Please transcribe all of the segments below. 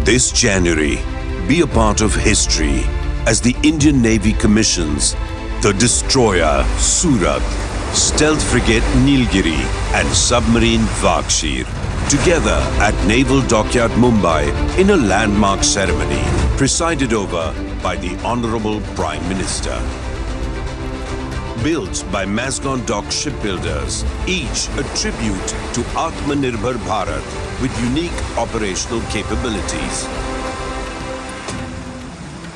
This January, be a part of history as the Indian Navy commissions the destroyer Surat, stealth frigate Nilgiri and submarine Vakshir together at Naval Dockyard Mumbai in a landmark ceremony presided over by the Honorable Prime Minister. Built by Mazagon Dock Shipbuilders, each a tribute to Atmanirbhar Bharat with unique operational capabilities.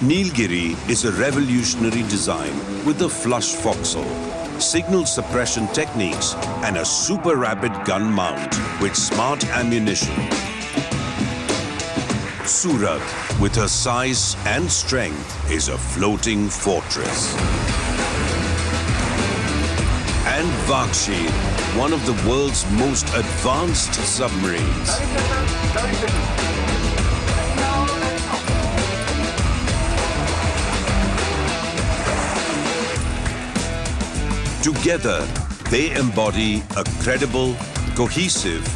Nilgiri is a revolutionary design with a flush forecastle, signal suppression techniques and a super rapid gun mount with smart ammunition. Surat, with her size and strength, is a floating fortress. And Vakshir, one of the world's most advanced submarines. Together, they embody a credible, cohesive,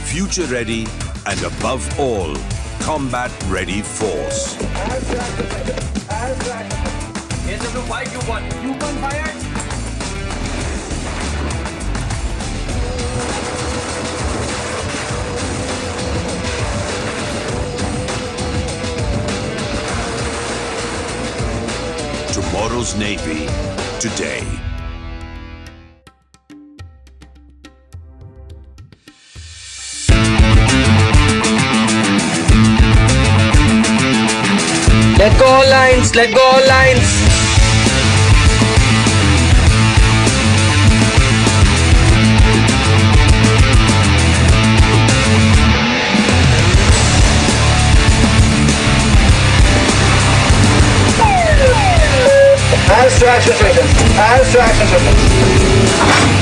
future-ready, and above all, combat-ready force. U-1 fired! Tomorrow's Navy, today. Let go all lines, let go all lines. Hands to action stations. Hands to action stations.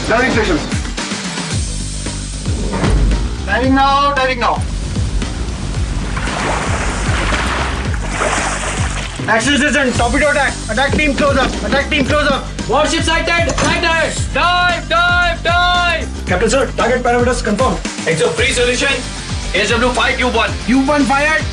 Landing stations. Landing now, landing now. Action station, torpedo attack. Attack team close up. Attack team close up. Warship sighted! Sighted! Dive! Dive! Dive! Captain sir, target parameters confirmed. Exo free solution. SW5 U1. U1 fired.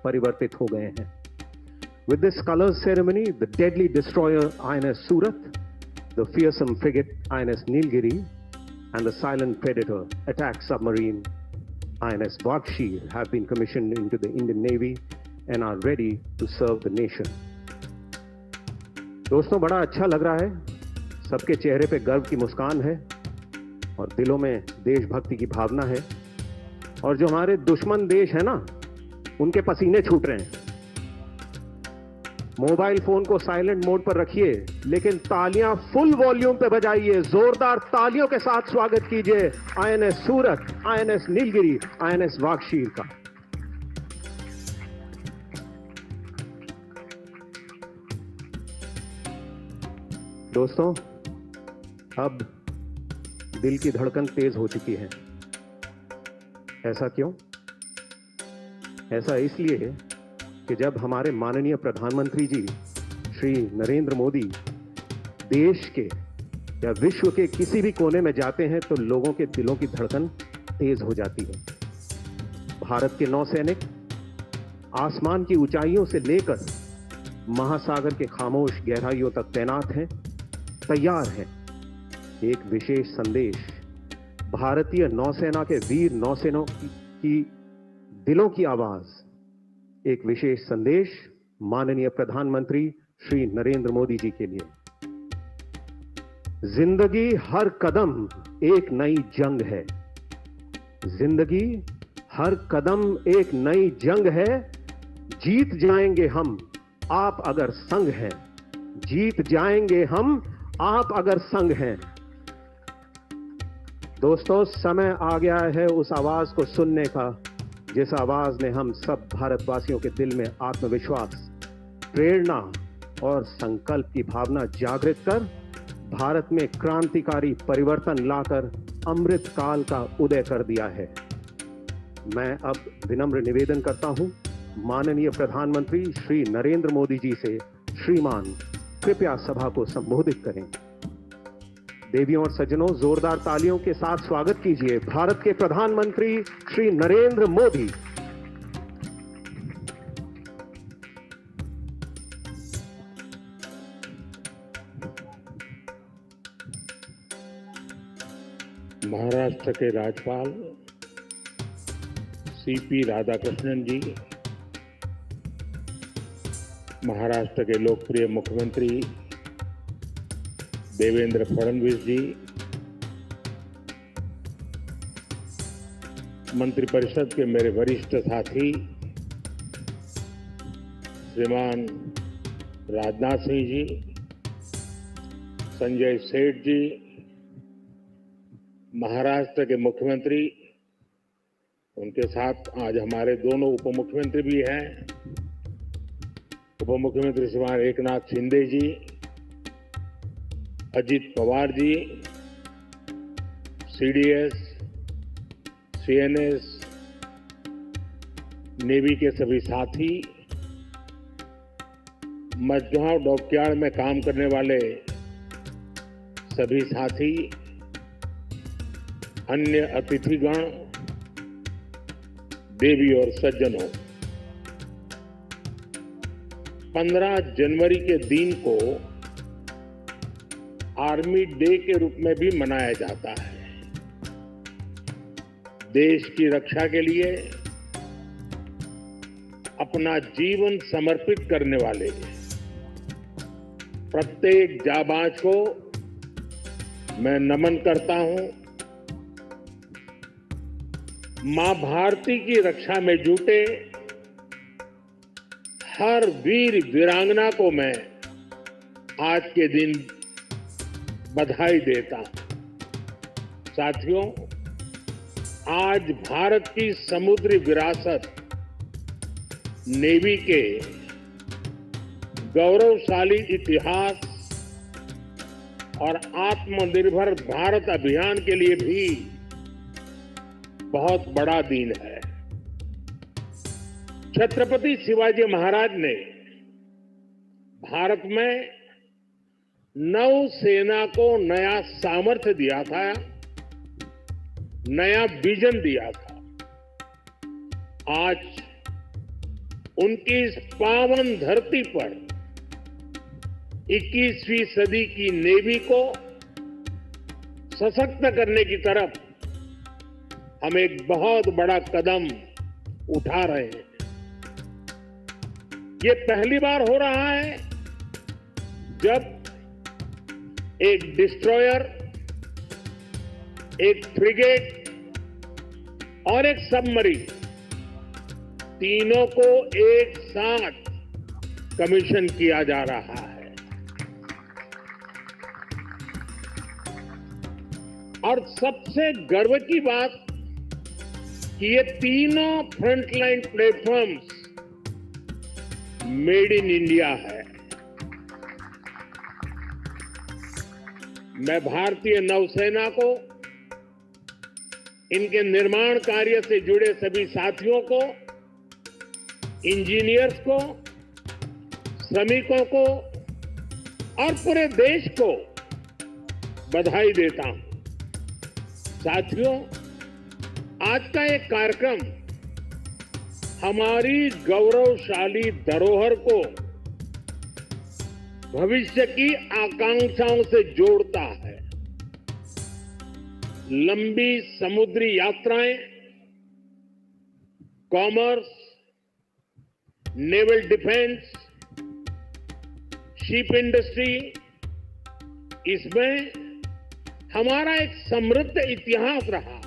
परिवर्तित हो गए हैं. With this colors ceremony, the deadly destroyer INS Surat, the fearsome frigate INS Nilgiri, and the silent predator attack submarine INS Vakshir have been commissioned into the Indian Navy and are ready to serve the nation. दोस्तों, बड़ा अच्छा लग रहा है. सबके चेहरे पे गर्व की मुस्कान है और दिलों में देशभक्ति की भावना है. और जो हमारे दुश्मन देश है ना, उनके पसीने छूट रहे हैं. मोबाइल फोन को साइलेंट मोड पर रखिए, लेकिन तालियां फुल वॉल्यूम पे बजाइए. जोरदार तालियों के साथ स्वागत कीजिए आईएनएस सूरत, आईएनएस नीलगिरी, आईएनएस वाकशीर का. दोस्तों, अब दिल की धड़कन तेज हो चुकी है. ऐसा क्यों? ऐसा इसलिए कि जब हमारे माननीय प्रधानमंत्री जी श्री नरेंद्र मोदी देश के या विश्व के किसी भी कोने में जाते हैं तो लोगों के दिलों की धड़कन तेज हो जाती है. भारत के नौसैनिक आसमान की ऊंचाइयों से लेकर महासागर के खामोश गहराइयों तक तैनात हैं, तैयार हैं. एक विशेष संदेश भारतीय नौसेना के वीर नौसेनों की दिलों की आवाज. एक विशेष संदेश माननीय प्रधानमंत्री श्री नरेंद्र मोदी जी के लिए. जिंदगी हर कदम एक नई जंग है. जिंदगी हर कदम एक नई जंग है. जीत जाएंगे हम, आप अगर संग हैं. जीत जाएंगे हम, आप अगर संग हैं. दोस्तों, समय आ गया है उस आवाज को सुनने का जिस आवाज ने हम सब भारतवासियों के दिल में आत्मविश्वास, प्रेरणा और संकल्प की भावना जागृत कर भारत में क्रांतिकारी परिवर्तन लाकर अमृत काल का उदय कर दिया है. मैं अब विनम्र निवेदन करता हूं माननीय प्रधानमंत्री श्री नरेंद्र मोदी जी से, श्रीमान कृपया सभा को संबोधित करें. देवियों और सज्जनों, जोरदार तालियों के साथ स्वागत कीजिए भारत के प्रधानमंत्री श्री नरेंद्र मोदी. महाराष्ट्र के राज्यपाल सीपी राधाकृष्णन जी, महाराष्ट्र के लोकप्रिय मुख्यमंत्री देवेंद्र फडणवीस जी, मंत्रिपरिषद के मेरे वरिष्ठ साथी श्रीमान राजनाथ सिंह जी, संजय सेठ जी, महाराष्ट्र के मुख्यमंत्री, उनके साथ आज हमारे दोनों उप मुख्यमंत्री भी हैं, उप मुख्यमंत्री श्रीमान एकनाथ शिंदे जी, Ajit Pawar ji, CDS, CNS, navy के सभी साथी, मझगांव डॉकयार्ड में काम करने वाले सभी साथी, अन्य अतिथिगण, देवी और सज्जनों, 15 जनवरी के दिन को आर्मी डे के रूप में भी मनाया जाता है। देश की रक्षा के लिए अपना जीवन समर्पित करने वाले प्रत्येक जाबाज को मैं नमन करता हूं। मां भारती की रक्षा में जुटे हर वीर वीरांगना को मैं आज के दिन बधाई देता हूं। साथियों, आज भारत की समुद्री विरासत नेवी के गौरवशाली इतिहास और आत्मनिर्भर भारत अभियान के लिए भी बहुत बड़ा दिन है। छत्रपति शिवाजी महाराज ने भारत में नौसेना को नया सामर्थ्य दिया था, नया विजन दिया था। आज उनकी इस पावन धरती पर 21वीं सदी की नेवी को सशक्त करने की तरफ हम एक बहुत बड़ा कदम उठा रहे हैं। ये पहली बार हो रहा है जब एक डिस्ट्रॉयर, एक फ्रिगेट और एक सबमरीन तीनों को एक साथ कमीशन किया जा रहा है। और सबसे गर्व की बात कि ये तीनों frontline platforms made in India है। मैं भारतीय नौसेना को, इनके निर्माण कार्य से जुड़े सभी साथियों को, इंजीनियर्स को, श्रमिकों को और पूरे देश को बधाई देता हूं। साथियों, आज का एक कार्यक्रम हमारी गौरवशाली धरोहर को भविष्य की आकांक्षाओं से जोड़ता है। लंबी समुद्री यात्राएं, commerce, naval defence, ship industry, इसमें हमारा एक समृद्ध इतिहास रहा है।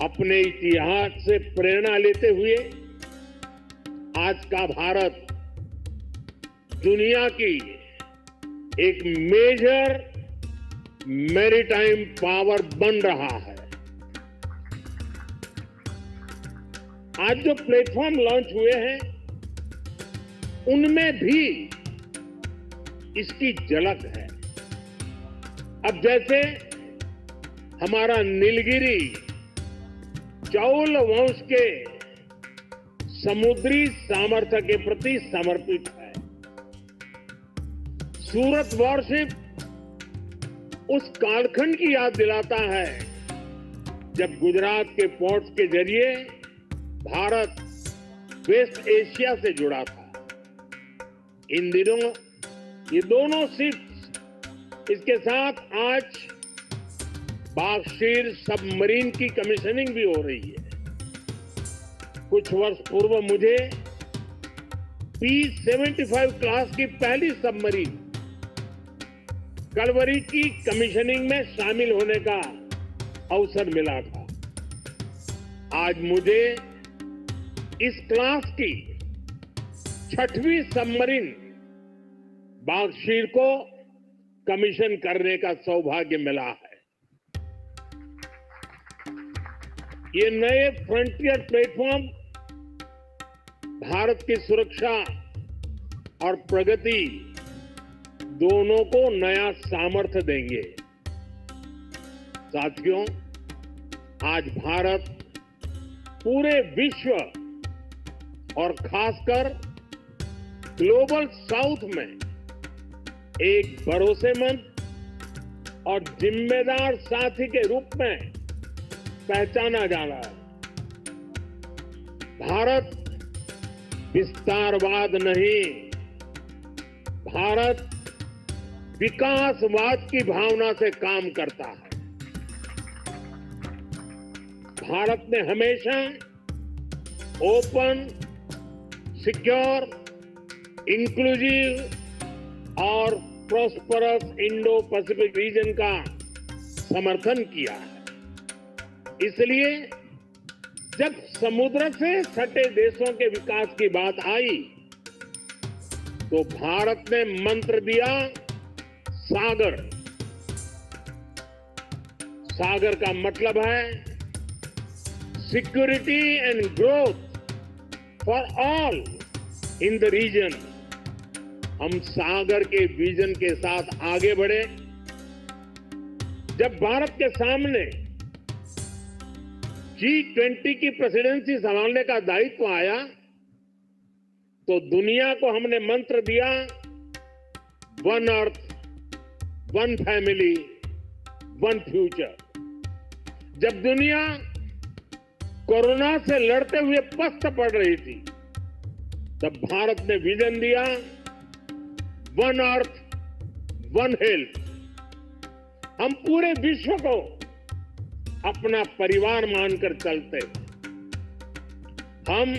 अपने इतिहास से प्रेरणा लेते हुए आज का भारत दुनिया की एक मेजर मैरीटाइम पावर बन रहा है। आज जो प्लेटफॉर्म लॉन्च हुए हैं उनमें भी इसकी झलक है। अब जैसे हमारा नीलगिरी चौल वंश के समुद्री सामर्थ्य के प्रति समर्पित है। सूरत वॉरशिप उस कालखंड की याद दिलाता है जब गुजरात के पोर्ट्स के जरिए भारत वेस्ट एशिया से जुड़ा था। इन दिनों ये दोनों शिप्स, इसके साथ आज बागशीर सबमरीन की कमीशनिंग भी हो रही है। कुछ वर्ष पूर्व मुझे P-75 क्लास की पहली सबमरीन कलवरी की कमीशनिंग में शामिल होने का अवसर मिला था। आज मुझे इस क्लास की 6वीं सबमरीन बागशीर को कमीशन करने का सौभाग्य मिला है। ये नए फ्रंटियर प्लेटफॉर्म भारत की सुरक्षा और प्रगति दोनों को नया सामर्थ्य देंगे। साथियों, आज भारत पूरे विश्व और खासकर ग्लोबल साउथ में एक भरोसेमंद और जिम्मेदार साथी के रूप में पहचाना जा रहा है। भारत विस्तारवाद नहीं, भारत विकासवाद की भावना से काम करता है। भारत ने हमेशा ओपन, सिक्योर, इंक्लूसिव और प्रॉस्परस इंडो पैसिफिक रीजन का समर्थन किया है। इसलिए जब समुद्र से सटे देशों के विकास की बात आई तो भारत ने मंत्र दिया सागर। सागर का मतलब है security and growth for all in the region. हम सागर के विजन के साथ आगे बढ़े। जब भारत के सामने G20 की प्रेसिडेंसी संभालने का दायित्व आया तो दुनिया को हमने मंत्र दिया one earth, one family, one future. जब दुनिया कोरोना से लड़ते हुए पस्त पड़ रही थी तब भारत ने विजन दिया वन अर्थ, वन हेल्थ। हम पूरे विश्व को अपना परिवार मानकर चलते। हम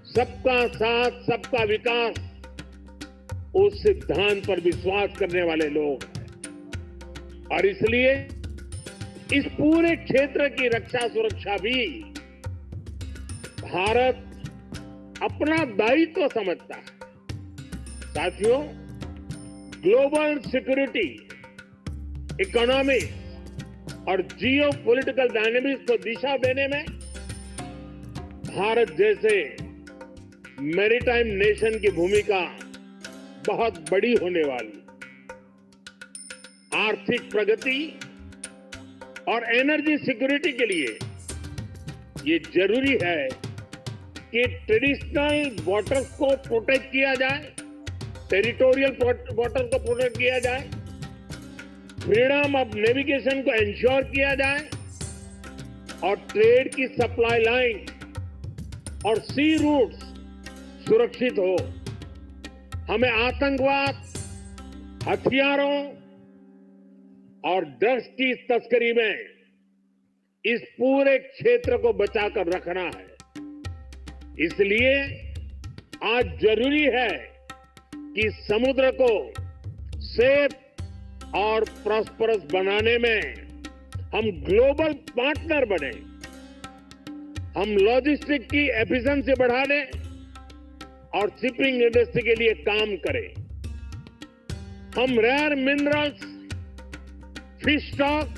सबका साथ, सबका विकास, उस सिद्धांत पर विश्वास करने वाले लोग हैं और इसलिए इस पूरे क्षेत्र की रक्षा सुरक्षा भी भारत अपना दायित्व समझता है। साथियों, ग्लोबल सिक्योरिटी, इकोनॉमिक्स और जियो पॉलिटिकल डायनेमिक्स को दिशा देने में भारत जैसे मैरीटाइम नेशन की भूमिका बहुत बड़ी होने वाली। आर्थिक प्रगति और एनर्जी सिक्योरिटी के लिए ये जरूरी है कि ट्रेडिशनल वाटर्स को प्रोटेक्ट किया जाए, टेरिटोरियल वाटर को प्रोटेक्ट किया जाए, फ्रीडम ऑफ नेविगेशन को इंश्योर किया जाए और ट्रेड की सप्लाई लाइन और सी रूट्स सुरक्षित हो। हमें आतंकवाद, हथियारों और ड्रग्स की तस्करी में इस पूरे क्षेत्र को बचाकर रखना है। इसलिए आज जरूरी है कि समुद्र को सेफ और प्रॉस्परस बनाने में हम ग्लोबल पार्टनर बने। हम लॉजिस्टिक की एफिशिएंसी बढ़ाने और शिपिंग इंडस्ट्री के लिए काम करें। हम रेयर मिनरल्स, फिश स्टॉक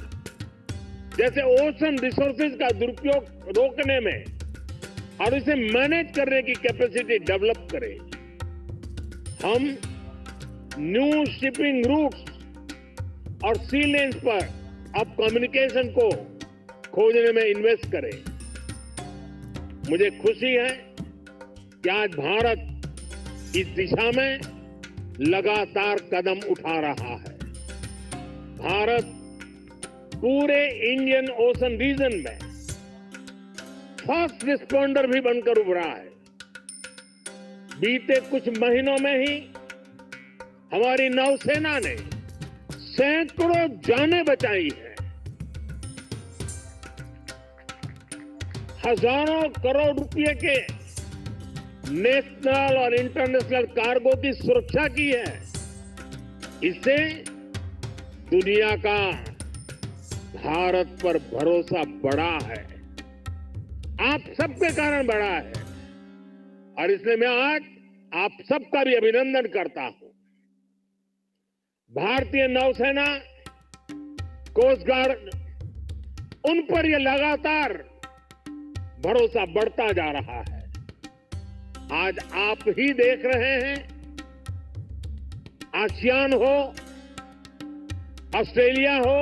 जैसे ओशन रिसोर्सेज का दुरुपयोग रोकने में और इसे मैनेज करने की कैपेसिटी डेवलप करें। हम न्यू शिपिंग रूट्स और सी लेन्स पर अब कम्युनिकेशन को खोजने में इन्वेस्ट करें। मुझे खुशी है कि आज भारत इस दिशा में लगातार कदम उठा रहा है। भारत पूरे इंडियन ओशन रीजन में फर्स्ट रिस्पॉन्डर भी बनकर उभरा है। बीते कुछ महीनों में ही हमारी नौसेना ने सैकड़ों जानें बचाई हैं। हजारों करोड़ रुपए के नेशनल और इंटरनेशनल कार्गो की सुरक्षा की है। इससे दुनिया का भारत पर भरोसा बढ़ा है, आप सबके कारण बढ़ा है, और इसलिए मैं आज आप सबका भी अभिनंदन करता हूं। भारतीय नौसेना, कोस्ट गार्ड, उन पर यह लगातार भरोसा बढ़ता जा रहा है। आज आप ही देख रहे हैं, आसियान हो, ऑस्ट्रेलिया हो,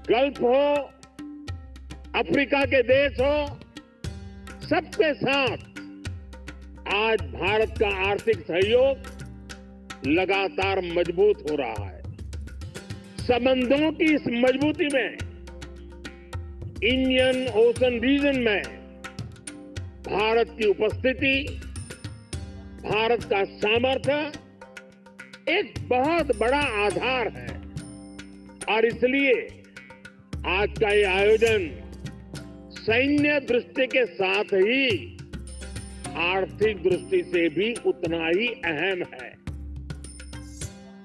गल्फ हो, अफ्रीका के देश हो, सबके साथ आज भारत का आर्थिक सहयोग लगातार मजबूत हो रहा है। संबंधों की इस मजबूती में इंडियन ओशन रीजन में भारत की उपस्थिति, भारत का सामर्थ्य एक बहुत बड़ा आधार है, और इसलिए आज का ये आयोजन सैन्य दृष्टि के साथ ही आर्थिक दृष्टि से भी उतना ही अहम है।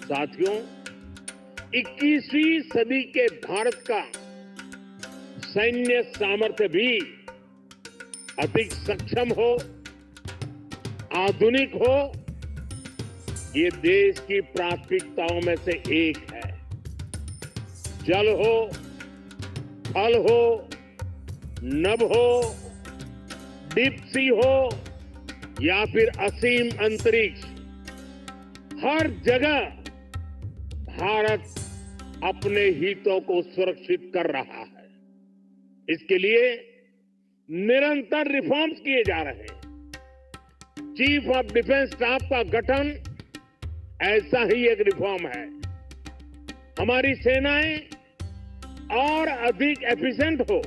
साथियों, 21वीं सदी के भारत का सैन्य सामर्थ्य भी अधिक सक्षम हो, आधुनिक हो, ये देश की प्राथमिकताओं में से एक है। जल हो, थल हो, नभ हो, डीप सी हो या फिर असीम अंतरिक्ष, हर जगह भारत अपने हितों को सुरक्षित कर रहा है। इसके लिए निरंतर रिफॉर्म्स किए जा रहे हैं। चीफ ऑफ डिफेंस स्टाफ का गठन ऐसा ही एक रिफॉर्म है। हमारी सेनाएं और अधिक एफिशिएंट हो,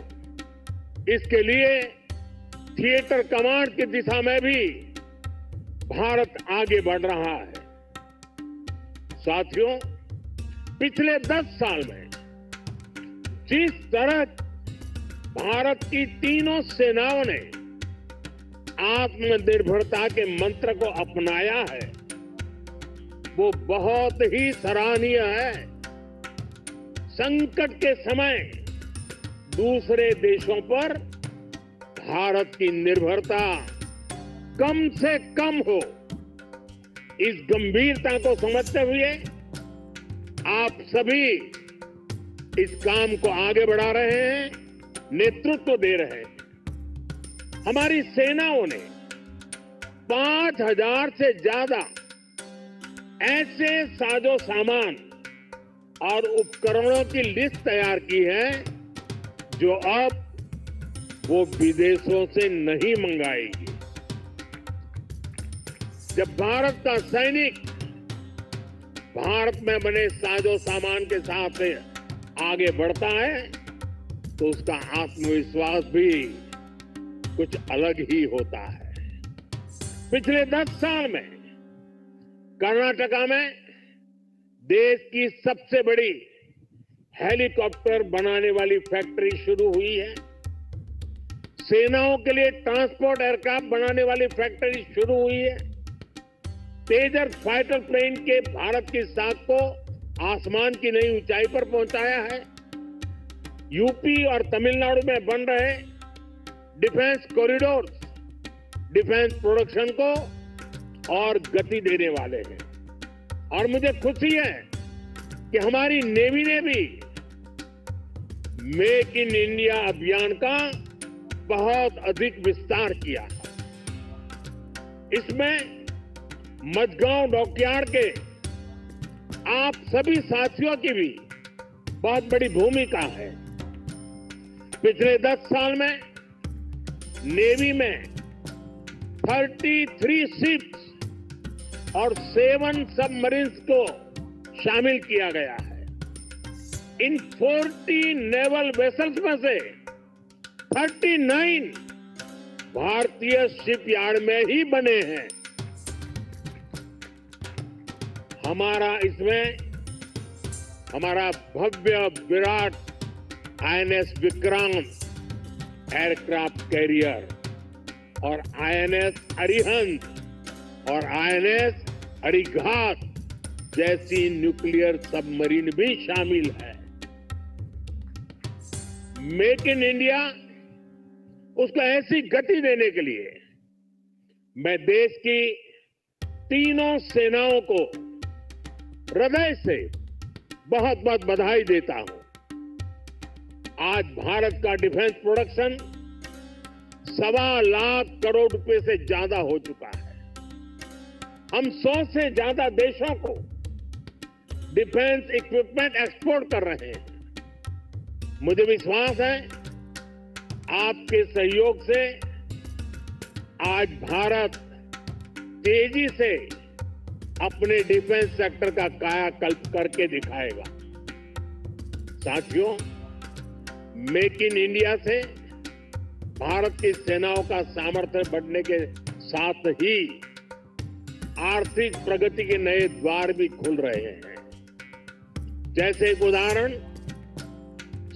इसके लिए थिएटर कमांड की दिशा में भी भारत आगे बढ़ रहा है। साथियों, पिछले 10 साल में जिस तरह भारत की तीनों सेनाओं ने आत्मनिर्भरता के मंत्र को अपनाया है, वो बहुत ही सराहनीय है। संकट के समय दूसरे देशों पर भारत की निर्भरता कम से कम हो, इस गंभीरता को समझते हुए आप सभी इस काम को आगे बढ़ा रहे हैं, नेतृत्व दे रहे हैं। हमारी सेनाओं ने 5000 से ज्यादा ऐसे साजो सामान और उपकरणों की लिस्ट तैयार की है जो अब वो विदेशों से नहीं मंगाएगी। जब भारत का सैनिक भारत में बने साजो सामान के साथ आगे बढ़ता है तो उसका आत्मविश्वास भी कुछ अलग ही होता है। पिछले 10 साल में कर्नाटका में देश की सबसे बड़ी हेलीकॉप्टर बनाने वाली फैक्ट्री शुरू हुई है। सेनाओं के लिए ट्रांसपोर्ट एयरक्राफ्ट बनाने वाली फैक्ट्री शुरू हुई है। तेजस फाइटर प्लेन के भारत की साख को आसमान की नई ऊंचाई पर पहुंचाया है। यूपी और तमिलनाडु में बन रहे डिफेंस कॉरिडोर डिफेंस प्रोडक्शन को और गति देने वाले हैं। और मुझे खुशी है कि हमारी नेवी ने भी मेक इन इंडिया अभियान का बहुत अधिक विस्तार किया है। इसमें मझगांव डॉकयार्ड के आप सभी साथियों की भी बहुत बड़ी भूमिका है। पिछले 10 साल में नेवी में 33 शिप्स और 7 सबमरीन्स को शामिल किया गया है। इन 40 नेवल वेसल्स में से 39 भारतीय शिपयार्ड में ही बने हैं। हमारा भव्य विराट INS विक्रांत एयरक्राफ्ट कैरियर और आईएनएस अरिहंत और आईएनएस अरिघात जैसी न्यूक्लियर सबमरीन भी शामिल है। मेक इन इंडिया उसको ऐसी गति देने के लिए मैं देश की तीनों सेनाओं को हृदय से बहुत बहुत बधाई देता हूं। आज भारत का डिफेंस प्रोडक्शन 1.25 लाख करोड़ रुपए से ज्यादा हो चुका है। हम 100 से ज्यादा देशों को डिफेंस इक्विपमेंट एक्सपोर्ट कर रहे हैं। मुझे विश्वास है आपके सहयोग से आज भारत तेजी से अपने डिफेंस सेक्टर का कायाकल्प करके दिखाएगा। साथियों, मेक इन इंडिया से भारत की सेनाओं का सामर्थ्य बढ़ने के साथ ही आर्थिक प्रगति के नए द्वार भी खुल रहे हैं। जैसे एक उदाहरण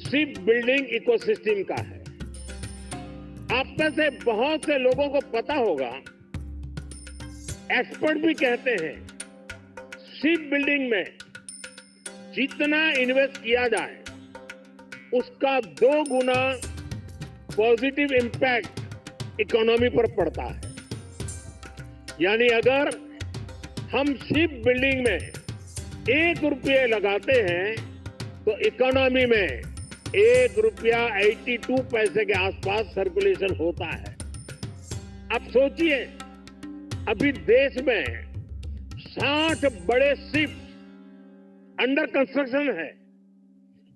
शिप बिल्डिंग इकोसिस्टम का है। आप में से बहुत से लोगों को पता होगा, एक्सपर्ट भी कहते हैं शिप बिल्डिंग में जितना इन्वेस्ट किया जाए उसका 2 गुना पॉजिटिव इंपैक्ट इकोनॉमी पर पड़ता है। यानी अगर हम शिप बिल्डिंग में 1 रुपये लगाते हैं तो इकोनॉमी में 1 रुपया 82 पैसे के आसपास सर्कुलेशन होता है। अब सोचिए, अभी देश में 60 बड़े शिप अंडर कंस्ट्रक्शन है।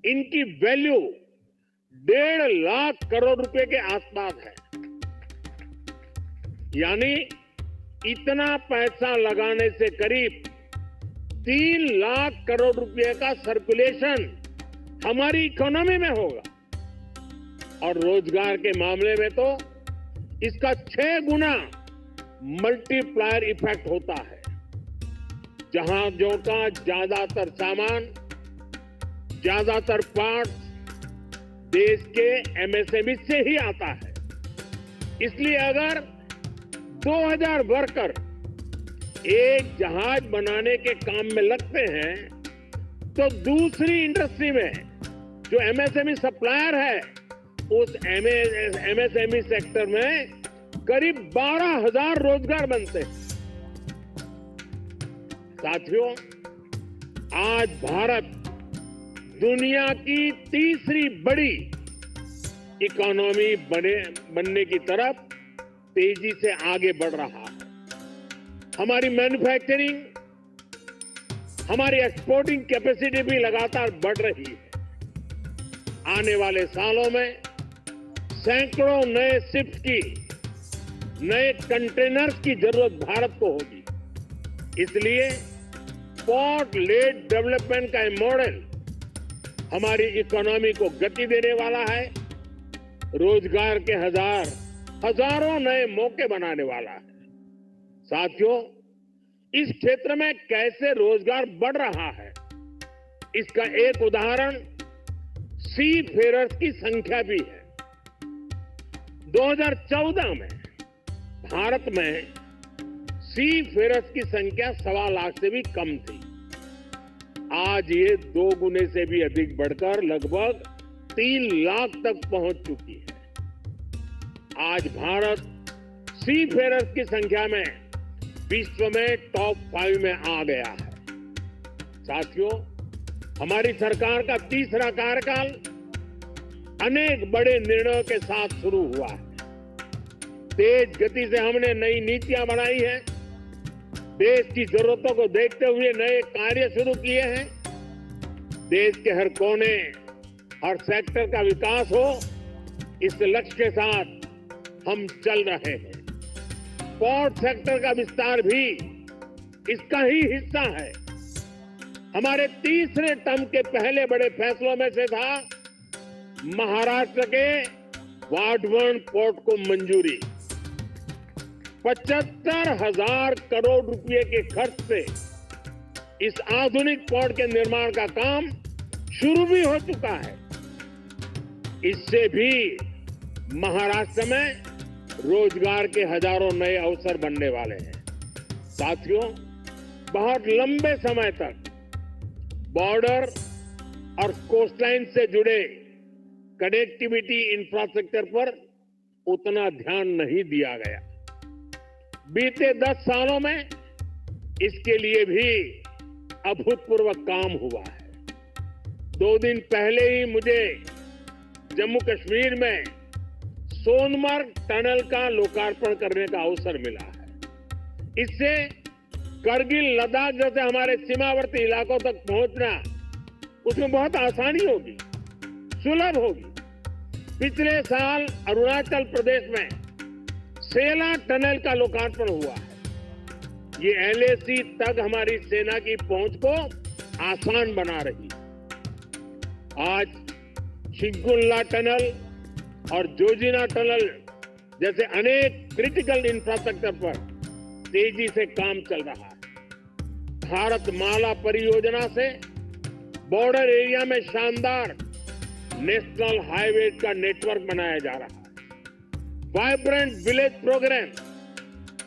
इनकी वैल्यू 1.5 लाख करोड़ रुपए के आसपास है। यानी इतना पैसा लगाने से करीब 3 लाख करोड़ रुपए का सर्कुलेशन हमारी इकोनॉमी में होगा और रोजगार के मामले में तो इसका 6 गुना मल्टीप्लायर इफेक्ट होता है। जहाजों का ज्यादातर सामान, ज्यादातर पार्ट्स देश के एमएसएमई से ही आता है। इसलिए अगर 2000 वर्कर एक जहाज बनाने के काम में लगते हैं तो दूसरी इंडस्ट्री में जो एमएसएमई सप्लायर है उस एमएसएमई सेक्टर में करीब 12,000 रोजगार बनते हैं। साथियों, आज भारत दुनिया की तीसरी बड़ी इकोनॉमी बनने की तरफ तेजी से आगे बढ़ रहा है। हमारी मैन्युफैक्चरिंग, हमारी एक्सपोर्टिंग कैपेसिटी भी लगातार बढ़ रही है। आने वाले सालों में सैकड़ों नए शिप्स की, नए कंटेनर्स की जरूरत भारत को होगी। इसलिए पोर्ट लेड डेवलपमेंट का मॉडल हमारी इकोनॉमी को गति देने वाला है, रोजगार के हजारों नए मौके बनाने वाला है। साथियों, इस क्षेत्र में कैसे रोजगार बढ़ रहा है, इसका एक उदाहरण सी फेरर्स की संख्या भी है। 2014 में भारत में सी फेरर्स की संख्या 1.25 लाख से भी कम थी। आज ये 2 गुने से भी अधिक बढ़कर लगभग 3 लाख तक पहुंच चुकी है। आज भारत सी फेरर्स की संख्या में विश्व में टॉप 5 में आ गया है। साथियों, हमारी सरकार का तीसरा कार्यकाल अनेक बड़े निर्णयों के साथ शुरू हुआ है। तेज गति से हमने नई नीतियां बनाई हैं, देश की जरूरतों को देखते हुए नए कार्य शुरू किए हैं। देश के हर कोने, हर सेक्टर का विकास हो, इस लक्ष्य के साथ हम चल रहे हैं। पोर्ट सेक्टर का विस्तार भी इसका ही हिस्सा है। हमारे तीसरे टर्म के पहले बड़े फैसलों में से था महाराष्ट्र के वाढवण पोर्ट को मंजूरी। 75,000 करोड़ रुपए के खर्च से इस आधुनिक पोर्ट के निर्माण का काम शुरू भी हो चुका है। इससे भी महाराष्ट्र में रोजगार के हजारों नए अवसर बनने वाले हैं। साथियों, बहुत लंबे समय तक बॉर्डर और कोस्टलाइन से जुड़े कनेक्टिविटी इंफ्रास्ट्रक्चर पर उतना ध्यान नहीं दिया गया। बीते 10 सालों में इसके लिए भी अभूतपूर्व काम हुआ है। 2 दिन पहले ही मुझे जम्मू कश्मीर में सोनमर्ग टनल का लोकार्पण करने का अवसर मिला है। इससे करगिल, लद्दाख जैसे हमारे सीमावर्ती इलाकों तक पहुंचना उसमें बहुत आसानी होगी, सुलभ होगी। पिछले साल अरुणाचल प्रदेश में सेला टनल का लोकार्पण हुआ है। ये LAC तक हमारी सेना की पहुंच को आसान बना रही है। आज चिंकुल्ला टनल और जोजिना टनल जैसे अनेक क्रिटिकल इंफ्रास्ट्रक्चर पर तेजी से काम चल रहा है। भारत माला परियोजना से बॉर्डर एरिया में शानदार नेशनल हाईवे का नेटवर्क बनाया जा रहा है। वाइब्रेंट विलेज प्रोग्राम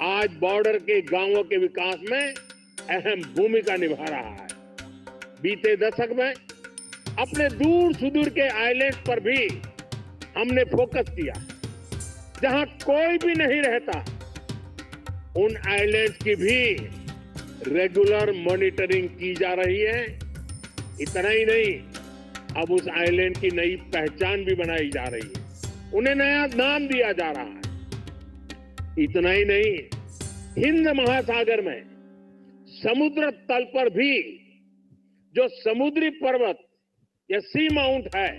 आज बॉर्डर के गांवों के विकास में अहम भूमिका निभा रहा है। बीते दशक में अपने दूर सुदूर के आइलैंड पर भी हमने फोकस किया। जहां कोई भी नहीं रहता, उन आइलैंड की भी रेगुलर मॉनिटरिंग की जा रही है। इतना ही नहीं, अब उस आइलैंड की नई पहचान भी बनाई जा रही है, उन्हें नया नाम दिया जा रहा है। इतना ही नहीं, हिंद महासागर में समुद्र तल पर भी जो समुद्री पर्वत या सी माउंट है,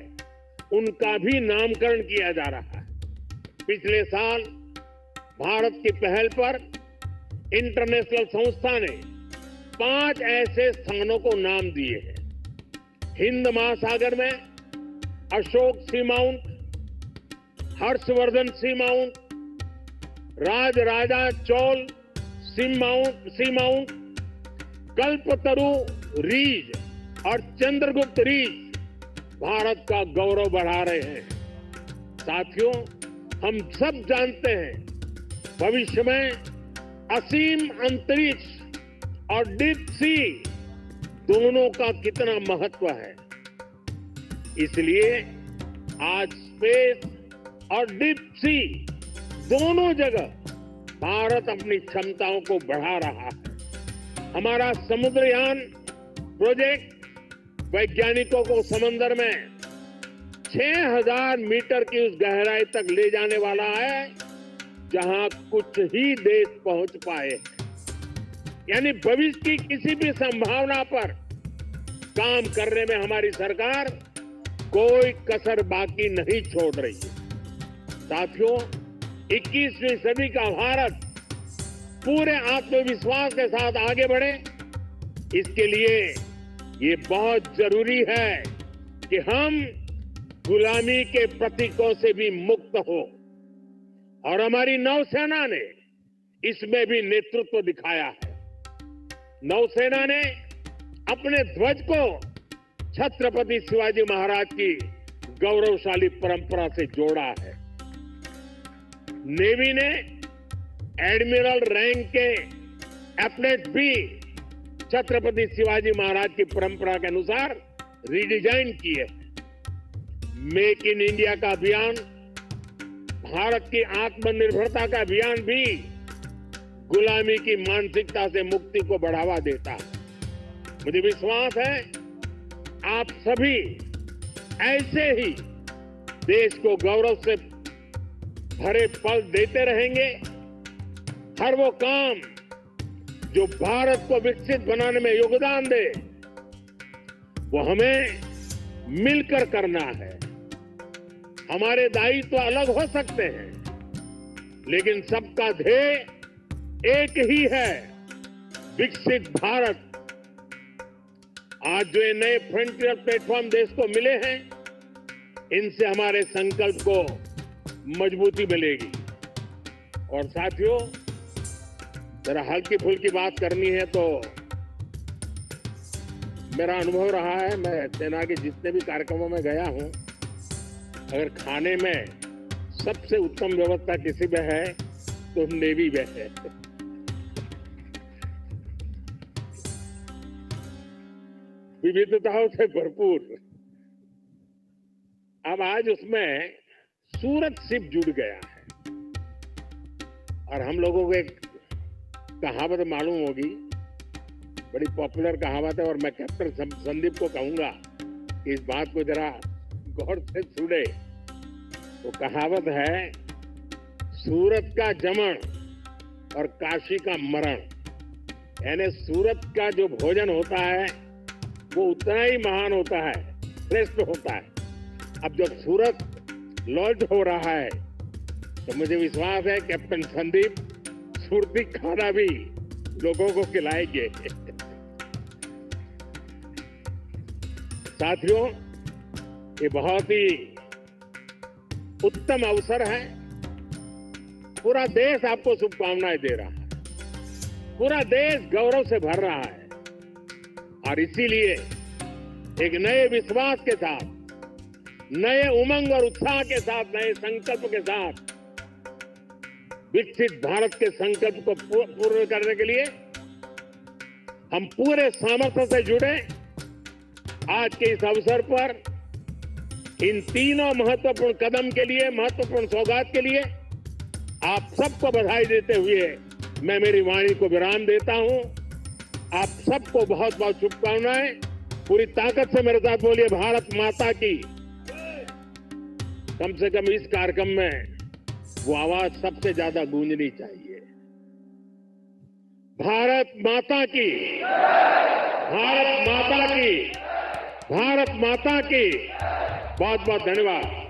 उनका भी नामकरण किया जा रहा है। पिछले साल भारत की पहल पर इंटरनेशनल संस्था ने 5 ऐसे स्थानों को नाम दिए हैं। हिंद महासागर में अशोक सी माउंट, हर्षवर्धन सी माउंट, राजराजा चोल सी माउंट, कल्पतरु रीज और चंद्रगुप्त रीज भारत का गौरव बढ़ा रहे हैं। साथियों, हम सब जानते हैं भविष्य में असीम अंतरिक्ष और डीप सी दोनों का कितना महत्व है। इसलिए आज स्पेस और डीप सी दोनों जगह भारत अपनी क्षमताओं को बढ़ा रहा है। हमारा समुद्रयान प्रोजेक्ट वैज्ञानिकों को समंदर में 6000 मीटर की उस गहराई तक ले जाने वाला है जहां कुछ ही देश पहुंच पाए हैं। यानी भविष्य की किसी भी संभावना पर काम करने में हमारी सरकार कोई कसर बाकी नहीं छोड़ रही है। साथियों, 21वीं सदी का भारत पूरे आत्मविश्वास के साथ आगे बढ़े, इसके लिए ये बहुत जरूरी है कि हम गुलामी के प्रतीकों से भी मुक्त हो। और हमारी नौसेना ने इसमें भी नेतृत्व दिखाया है। नौसेना ने अपने ध्वज को छत्रपति शिवाजी महाराज की गौरवशाली परंपरा से जोड़ा है। नेवी ने एडमिरल रैंक के एप्लेट भी छत्रपति शिवाजी महाराज की परंपरा के अनुसार रिडिजाइन किए। मेक इन इंडिया का अभियान, भारत की आत्मनिर्भरता का अभियान भी गुलामी की मानसिकता से मुक्ति को बढ़ावा देता है। मुझे विश्वास है आप सभी ऐसे ही देश को गौरव से भरे पल देते रहेंगे। हर वो काम जो भारत को विकसित बनाने में योगदान दे, वो हमें मिलकर करना है। हमारे दायित्व तो अलग हो सकते हैं, लेकिन सबका ध्येय एक ही है, विकसित भारत। आज जो ये नए फ्रंटियर प्लेटफॉर्म देश को मिले हैं, इनसे हमारे संकल्प को मजबूती मिलेगी। और साथियों, जरा हल्की फुल्की बात करनी है तो मेरा अनुभव रहा है, मैं सेना के जितने भी कार्यक्रमों में गया हूं, अगर खाने में सबसे उत्तम व्यवस्था किसी में है तो नेवी में है। विविधताओं से भरपूर। अब आज उसमें सूरत शिप जुड़ गया है और हम लोगों को एक कहावत मालूम होगी, बड़ी पॉपुलर कहावत है, और मैं कैप्टन संदीप को कहूंगा कि इस बात को जरा गौर से सुने। वो कहावत है, सूरत का जमण और काशी का मरण। यानी सूरत का जो भोजन होता है वो उतना ही महान होता है, श्रेष्ठ होता है। अब जब सूरत लॉन्च हो रहा है तो मुझे विश्वास है कैप्टन संदीप सूरती खाना भी लोगों को खिलाएंगे। साथियों, ये बहुत ही उत्तम अवसर है। पूरा देश आपको शुभकामनाएं दे रहा है, पूरा देश गौरव से भर रहा है और इसीलिए एक नए विश्वास के साथ, नए उमंग और उत्साह के साथ, नए संकल्प के साथ विकसित भारत के संकल्प को पूर्ण करने के लिए हम पूरे सामर्थ्य से जुड़े। आज के इस अवसर पर इन तीनों महत्वपूर्ण कदम के लिए, महत्वपूर्ण सौगात के लिए आप सबको बधाई देते हुए मैं मेरी वाणी को विराम देता हूं। आप सबको बहुत बहुत शुभकामनाएं। पूरी ताकत से मेरे साथ बोलिए, भारत माता की। कम से कम इस कार्यक्रम में वो आवाज सबसे ज्यादा गूंजनी चाहिए। भारत माता की, भारत माता की, भारत माता की। बहुत बहुत धन्यवाद।